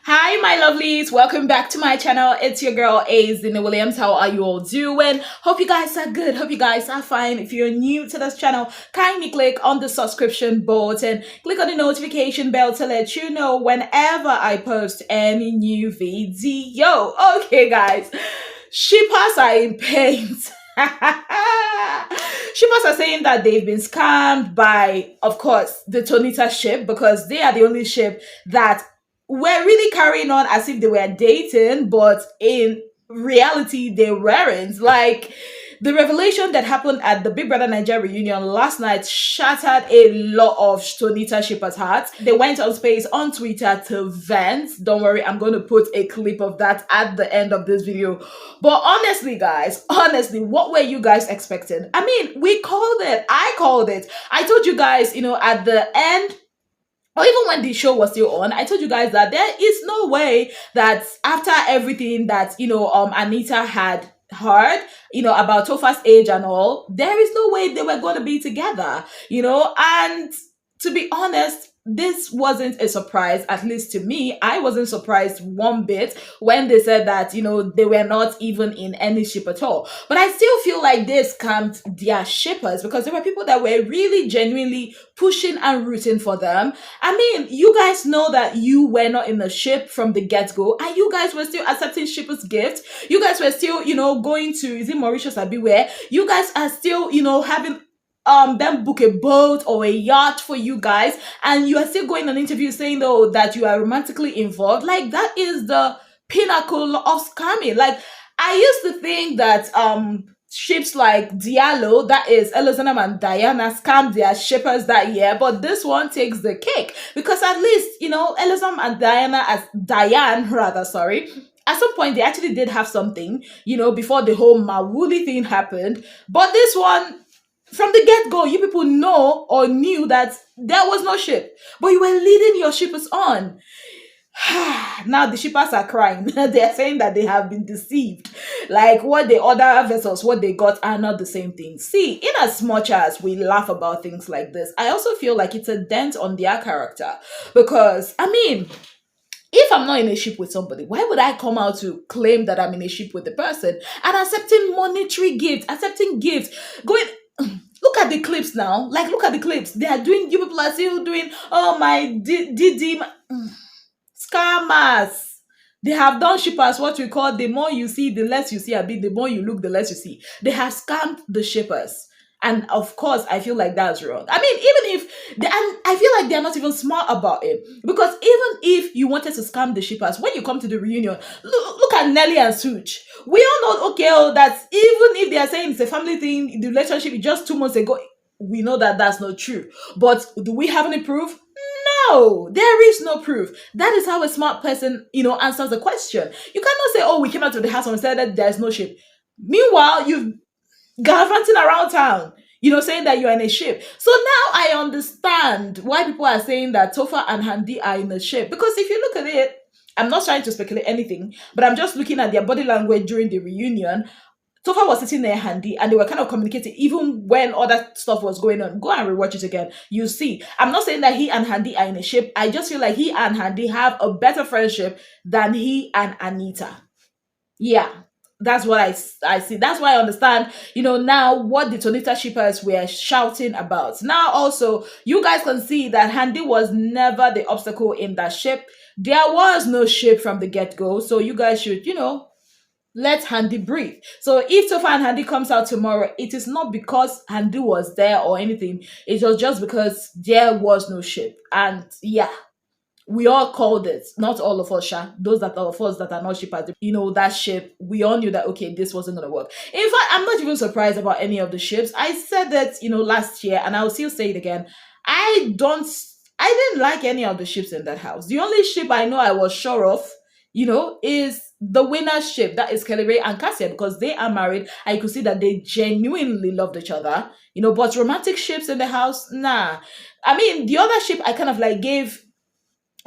Hi, my lovelies. Welcome back to my channel. It's your girl, Ezinnemwilliams. How are you all doing? Hope you guys are good. Hope you guys are fine. If you're new to this channel, kindly click on the subscription button. Click on the notification bell to let you know whenever I post any new video. Okay, guys. Shippers are in pain. Shippers are saying that they've been scammed by, of course, the Tonita ship because they are the only ship that were really carrying on as if they were dating, but in reality, they weren't. Like, the revelation that happened at the BBNAIJA reunion last night shattered a lot of Tonita shippers' hearts. They went on space on Twitter to vent. Don't worry, I'm going to put a clip of that at the end of this video. But honestly, guys, honestly, what were you guys expecting? I mean, we called it. I called it. I told you guys, at the end, or even when the show was still on, I told you guys that there is no way that after everything that, Anita had heard, about Topher's age and all, there is no way they were going to be together, and to be honest, this wasn't a surprise, at least to me. I wasn't surprised one bit when they said that, they were not even in any ship at all. But I still feel like they scammed their shippers because there were people that were really genuinely pushing and rooting for them. I mean, you guys know that you were not in the ship from the get-go, and you guys were still accepting shippers' gifts. You guys were still, going to, is it Mauritius or Beware? You guys are still, having them book a boat or a yacht for you guys, and you are still going on interview saying though that you are romantically involved. Like, that is the pinnacle of scamming. Like, I used to think that ships like Diallo, that is Elizabeth and Diana, scammed their shippers that year, but this one takes the cake because at least Elizabeth and Diane rather, sorry, at some point they actually did have something, before the whole Mawuli thing happened. But this one, from the get-go, you people know or knew that there was no ship, but you were leading your shippers on. Now the shippers are crying. They are saying that they have been deceived. Like, what the other vessels, what they got are not the same thing. See, in as much as we laugh about things like this, I also feel like it's a dent on their character. Because, I mean, if I'm not in a ship with somebody, why would I come out to claim that I'm in a ship with the person and accepting monetary gifts, accepting gifts, going... Look at the clips now. Like, look at the clips. They are doing, you people are still doing, oh my, Didi, scammers. They have done shippers, what we call, the more you see, the less you see, a bit, the more you look, the less you see. They have scammed the shippers. And of course, I feel like that's wrong. I mean, even if, and I feel like they're not even smart about it. Because even if you wanted to scam the shippers, when you come to the reunion, look at Nelly and Such. We all know, okay, that even if they are saying it's a family thing, the relationship is just 2 months ago, we know that that's not true. But do we have any proof? No, there is no proof. That is how a smart person, answers the question. You cannot say, oh, we came out to the house and said that there's no ship. Meanwhile, you've gallivanting around town, saying that you're in a ship. So now I understand why people are saying that Topher and Handi are in a ship. Because if you look at it, I'm not trying to speculate anything, but I'm just looking at their body language during the reunion. Topher was sitting there, Handi, and they were kind of communicating even when other stuff was going on. Go and rewatch it again. You see. I'm not saying that he and Handi are in a ship. I just feel like he and Handi have a better friendship than he and Anita. Yeah. That's what I see. That's why I understand, now what the Tonita shippers were shouting about. Now also, you guys can see that Handi was never the obstacle in that ship. There was no ship from the get-go. So you guys should, let Handi breathe. So if Topher and Handi comes out tomorrow, it is not because Handi was there or anything. It was just because there was no ship. And yeah. We all called it, not all of us, those that are of us that are not shippers, that ship, we all knew that, okay, this wasn't going to work. In fact, I'm not even surprised about any of the ships. I said that, last year, and I'll still say it again. I didn't like any of the ships in that house. The only ship I know I was sure of, is the winner's ship, that is Kelly Ray and Cassia, because they are married. I could see that they genuinely loved each other, but romantic ships in the house, nah. I mean, the other ship I kind of like gave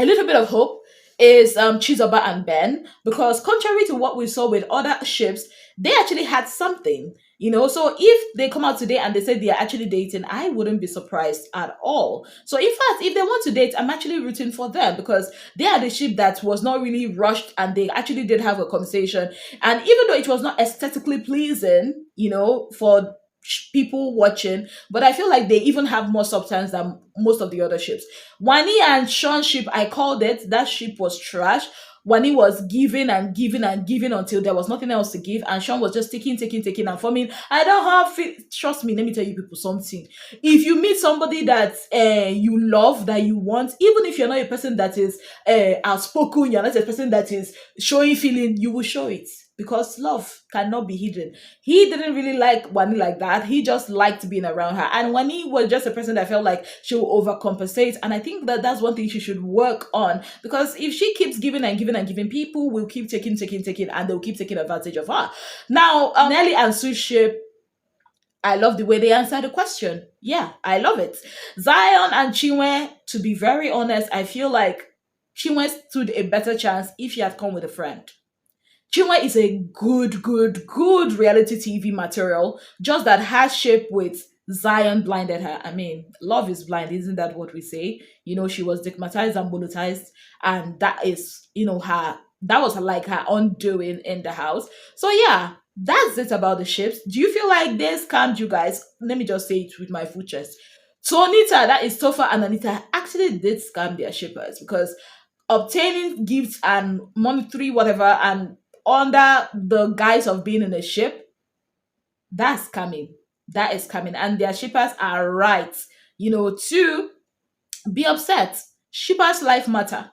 a little bit of hope is Chizoba and Ben, because contrary to what we saw with other ships, they actually had something. So if they come out today and they say they are actually dating, I wouldn't be surprised at all. So in fact, if they want to date, I'm actually rooting for them because they are the ship that was not really rushed and they actually did have a conversation. And even though it was not aesthetically pleasing, for people watching, but I feel like they even have more substance than most of the other ships. Wani and Sean ship, I called it. That ship was trash. Wani was giving and giving and giving until there was nothing else to give, and Sean was just taking, taking, taking, and forming. I don't have trust me. Let me tell you people something. If you meet somebody that you love, that you want, even if you're not a person that is outspoken, you're not a person that is showing feeling, you will show it because love cannot be hidden. He didn't really like Wani like that. He just liked being around her. And Wani was just a person that felt like she will overcompensate. And I think that that's one thing she should work on because if she keeps giving and giving and giving, people will keep taking, taking, taking, and they'll keep taking advantage of her. Now, Nelly and Sushi, I love the way they answer the question. Yeah, I love it. Zion and Chinwe, to be very honest, I feel like Chinwe stood a better chance if she had come with a friend. Chinwe is a good, good, good reality TV material, just that her shape with Zion blinded her. I mean, love is blind, isn't that what we say? She was stigmatized and monetized, and that is, that was like her undoing in the house. So, yeah, that's it about the ships. Do you feel like they scammed you guys? Let me just say it with my full chest. So, Anita, that is Topher and Anita, actually did scam their shippers because obtaining gifts and monetary whatever and under the guise of being in a ship, that's coming. That is coming. And their shippers are right, to be upset. Shippers' life matter.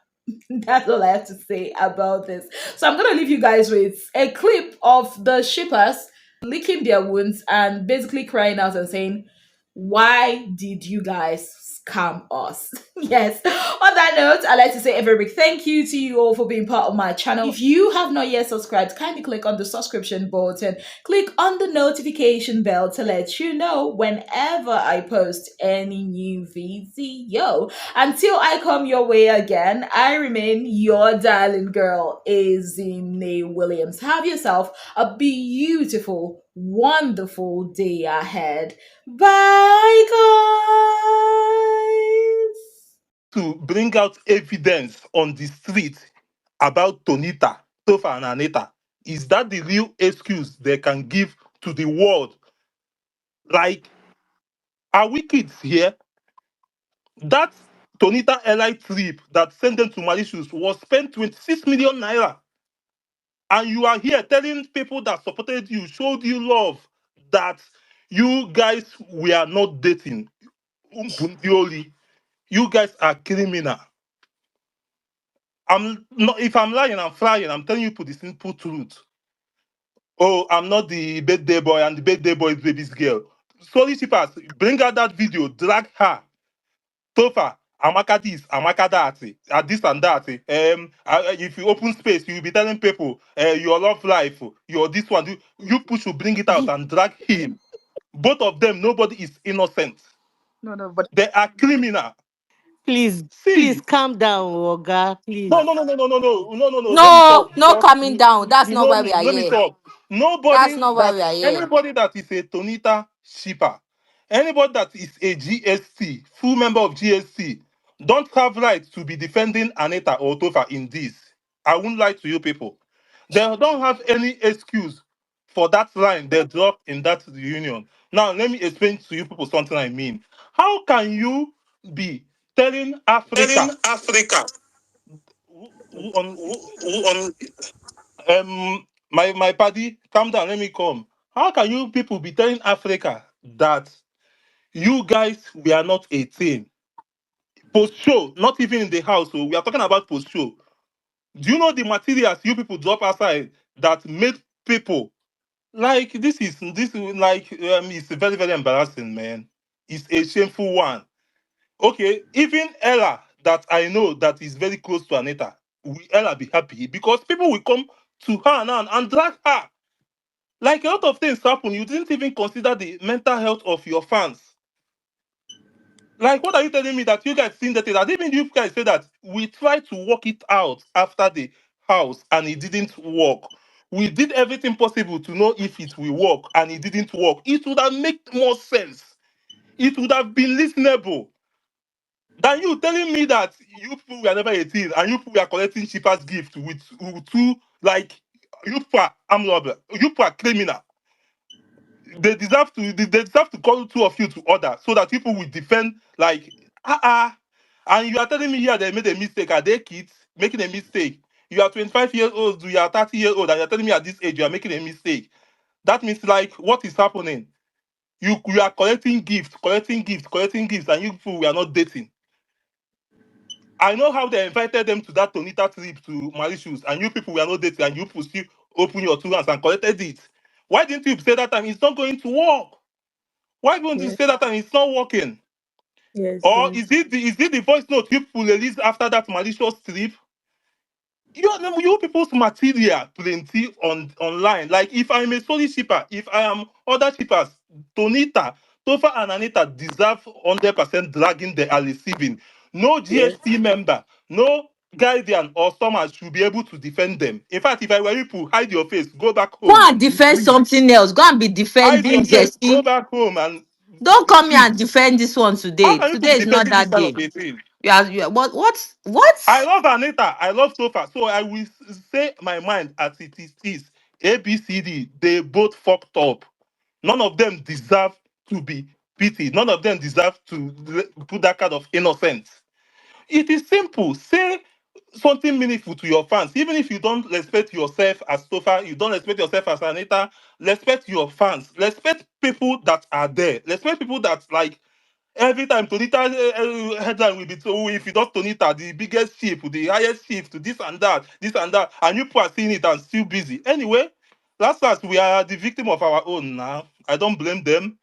That's all I have to say about this. So I'm gonna leave you guys with a clip of the shippers licking their wounds and basically crying out and saying, "Why did you guys scam us?" Yes. On that note, I'd like to say a very big thank you to you all for being part of my channel. If you have not yet subscribed, kindly click on the subscription button, click on the notification bell to let you know whenever I post any new video. Until I come your way again, I remain your darling girl, ezinnemwilliams. Have yourself a beautiful, wonderful day ahead. Bye, guys. To bring out evidence on the street about Tonita, Tofa, and Anita? Is that the real excuse they can give to the world? Like, are we kids here? That Tonita airline trip that sent them to Mauritius was spent 26 million naira. And you are here telling people that supported you, showed you love, that you guys were not dating. Umpundioli, you guys are criminal. I'm not. If I'm lying, I'm flying. I'm telling you the simple truth. Oh, I'm not the birthday boy, and the birthday boy is baby's girl. Sorry, shippers, bring out that video, drag her. Tofa, Amaka this, Amaka that, this and that. If you open space, you will be telling people, your love life, your this one. You push to bring it out and drag him. Both of them, nobody is innocent. No, no, but They are criminal. please See, calm down, Oga. no, Please. no, no, no, no, no, no, no, no, no. Let me No, talk no because coming down. That's you not know why we me. are Let me here. talk. That's Nobody not why that we are here. anybody that is a Tonita shipper, anybody that is a GST, full member of GST, don't have right to be defending Anita or Tofa in this. I won't lie to you people. They don't have any excuse for that line they dropped in that reunion. Now, let me explain to you people something I mean. How can you be telling Telling Africa Africa, on on my paddy, calm down, let me come. How can you people be telling Africa that you guys we are not 18? Post show, not even in the house. So we are talking about post show. Do you know the materials you people drop aside that made people like it's very, very embarrassing, man. It's a shameful one. Okay, even Ella that I know that is very close to Anita, will Ella be happy because people will come to her now and drag her. Like a lot of things happen, you didn't even consider the mental health of your fans. Like, what are you telling me that you guys seen that? That even you guys say that we tried to work it out after the house and it didn't work. We did everything possible to know if it will work, and it didn't work. It would have made more sense. It would have been listenable than you telling me that you people were never 18 and you people were collecting cheapest gift with two, like, you people are armed robber, you people are criminal. They deserve to call two of you to order so that people will defend, like, and you are telling me here they made a mistake. Are they kids making a mistake? You are 25 years old, you are 30 years old, and you're telling me at this age you are making a mistake. That means, like, what is happening? You are collecting gifts, collecting gifts, collecting gifts, and you people we are not dating. I know how they invited them to that Tonita trip to Mauritius, and you people were not dating, and you people still open your two hands and collected it. Why didn't you say that time it's not going to work? Why don't you Yes. say that time it's not working? Yes. Or Yes. is it the voice note you people released after that malicious trip? You people's material plenty online. Like, if I'm a solid shipper, if I am other shippers, Tonita, Topher and Anita deserve 100% dragging they are receiving. No Yes. GST member, no guardian or someone should be able to defend them. In fact, if I were you to hide your face, go back Go home and with defend sleep. something else. Go and be Hide defending your face, go Jesse. back home and Don't come here sleep. and defend this one How today. can you Today be is not defending this that kind day. of a thing? What? I love Anita. I love Sofa. So I will say my mind as it is. A, B, C, D. They both fucked up. None of them deserve to be pitied. None of them deserve to put that kind of innocence. It is simple. Say something meaningful to your fans. Even if you don't respect yourself as Sofa, you don't respect yourself as Anita, respect your fans. Respect people that are there. Respect people that, like, every time Tonita headline will be told, if you don't Tonita, the biggest shift, the highest shift, this and that, and you people are seeing it and still busy. Anyway, last we are the victim of our own now. I don't blame them.